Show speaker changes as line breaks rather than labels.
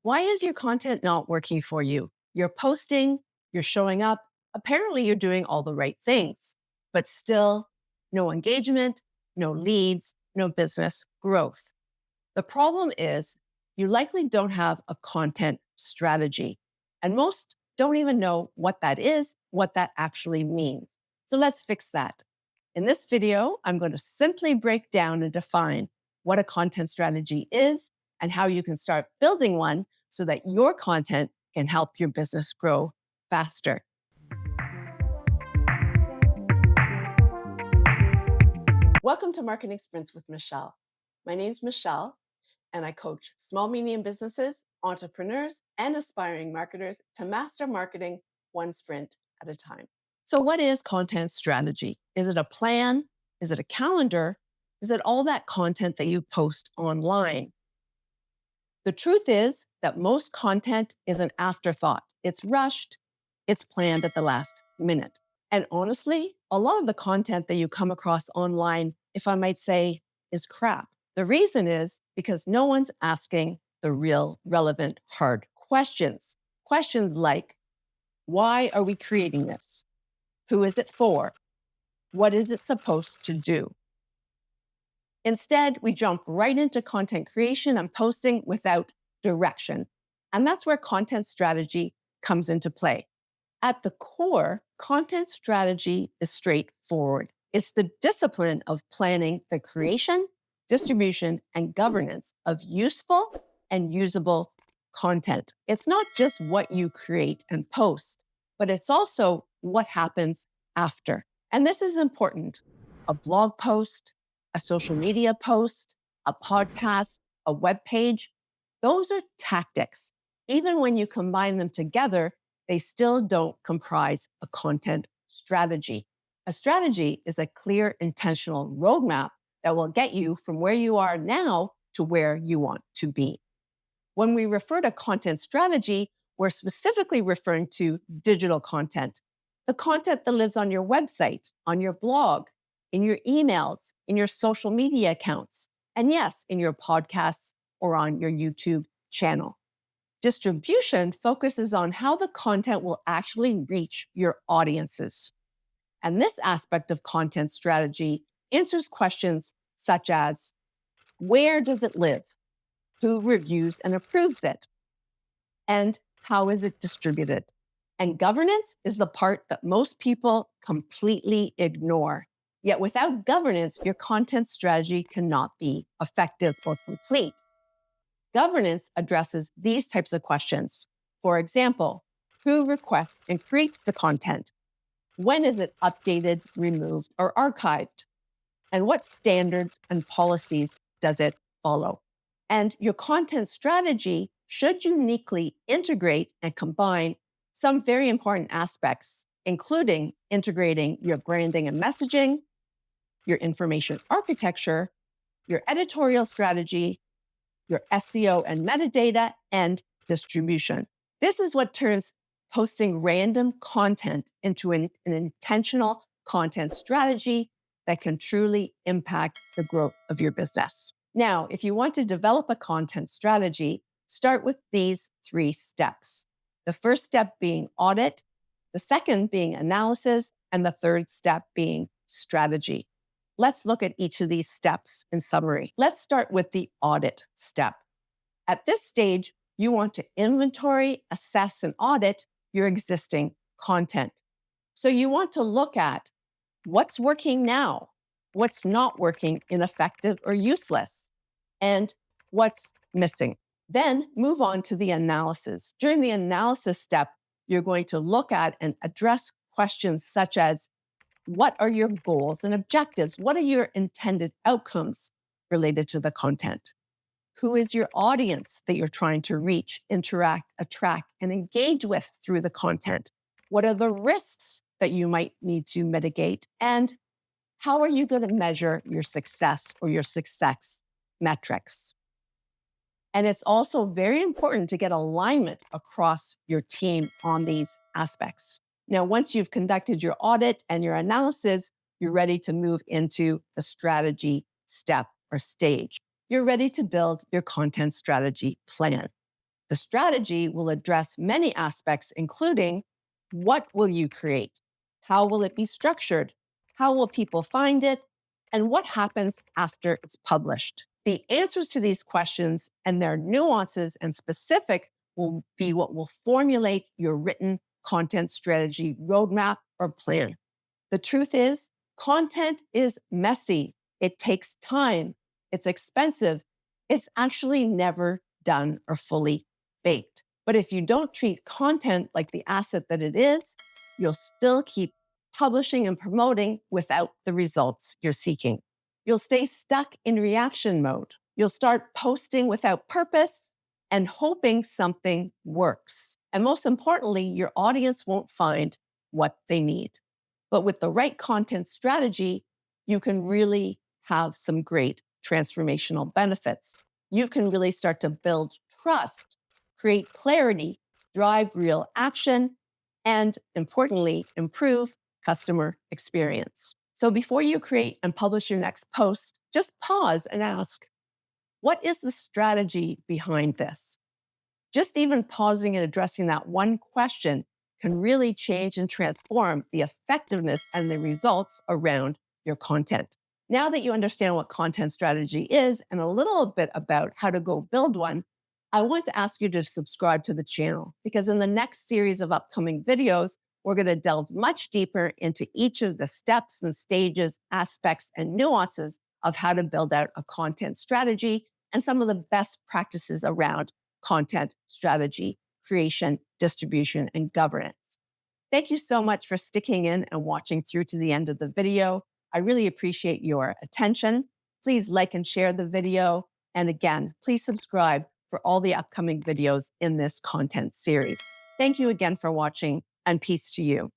Why is your content not working for you? You're posting, you're showing up, apparently you're doing all the right things, but still no engagement, no leads, no business growth. The problem is you likely don't have a content strategy, and most don't even know what that is, what that actually means. So let's fix that. In this video, I'm going to simply break down and define what a content strategy is and how you can start building one so that your content can help your business grow faster. Welcome to Marketing Sprints with Michelle. My name is Michelle, and I coach small, medium businesses, entrepreneurs, and aspiring marketers to master marketing one sprint at a time. So, what is content strategy? Is it a plan? Is it a calendar? Is it all that content that you post online? The truth is that most content is an afterthought. It's rushed, it's planned at the last minute. And honestly, a lot of the content that you come across online, if I might say, is crap. The reason is because no one's asking the real, relevant, hard questions. Questions like, why are we creating this? Who is it for? What is it supposed to do? Instead, we jump right into content creation and posting without direction. And that's where content strategy comes into play. At the core, content strategy is straightforward. It's the discipline of planning the creation, distribution, and governance of useful and usable content. It's not just what you create and post, but it's also what happens after. And this is important. A blog post, a social media post, a podcast, a web page, those are tactics. Even when you combine them together, they still don't comprise a content strategy. A strategy is a clear, intentional roadmap that will get you from where you are now to where you want to be. When we refer to content strategy, we're specifically referring to digital content, the content that lives on your website, on your blog, in your emails, in your social media accounts, and yes, in your podcasts or on your YouTube channel. Distribution focuses on how the content will actually reach your audiences. And this aspect of content strategy answers questions such as, where does it live? Who reviews and approves it? And how is it distributed? And governance is the part that most people completely ignore. Yet without governance, your content strategy cannot be effective or complete. Governance addresses these types of questions. For example, who requests and creates the content? When is it updated, removed, or archived? And what standards and policies does it follow? And your content strategy should uniquely integrate and combine some very important aspects, including integrating your branding and messaging, your information architecture, your editorial strategy, your SEO and metadata, and distribution. This is what turns posting random content into an intentional content strategy that can truly impact the growth of your business. Now, if you want to develop a content strategy, start with these 3 steps. The first step being audit, the second being analysis, and the third step being strategy. Let's look at each of these steps in summary. Let's start with the audit step. At this stage, you want to inventory, assess, and audit your existing content. So you want to look at what's working now, what's not working, ineffective, or useless, and what's missing. Then move on to the analysis. During the analysis step, you're going to look at and address questions such as, what are your goals and objectives? What are your intended outcomes related to the content? Who is your audience that you're trying to reach, interact, attract, and engage with through the content? What are the risks that you might need to mitigate? And how are you going to measure your success or your success metrics? And it's also very important to get alignment across your team on these aspects. Now, once you've conducted your audit and your analysis, you're ready to move into the strategy step or stage. You're ready to build your content strategy plan. The strategy will address many aspects, including what will you create? How will it be structured? How will people find it? And what happens after it's published? The answers to these questions and their nuances and specific will be what will formulate your written content strategy roadmap or plan. The truth is, content is messy. It takes time. It's expensive. It's actually never done or fully baked. But if you don't treat content like the asset that it is, you'll still keep publishing and promoting without the results you're seeking. You'll stay stuck in reaction mode. You'll start posting without purpose and hoping something works. And most importantly, your audience won't find what they need. But with the right content strategy, you can really have some great transformational benefits. You can really start to build trust, create clarity, drive real action, and importantly, improve customer experience. So before you create and publish your next post, just pause and ask, what is the strategy behind this? Just even pausing and addressing that one question can really change and transform the effectiveness and the results around your content. Now that you understand what content strategy is and a little bit about how to go build one, I want to ask you to subscribe to the channel because in the next series of upcoming videos, we're going to delve much deeper into each of the steps and stages, aspects, and nuances of how to build out a content strategy and some of the best practices around content strategy, creation, distribution, and governance. Thank you so much for sticking in and watching through to the end of the video. I really appreciate your attention. Please like and share the video. And again, please subscribe for all the upcoming videos in this content series. Thank you again for watching, and peace to you.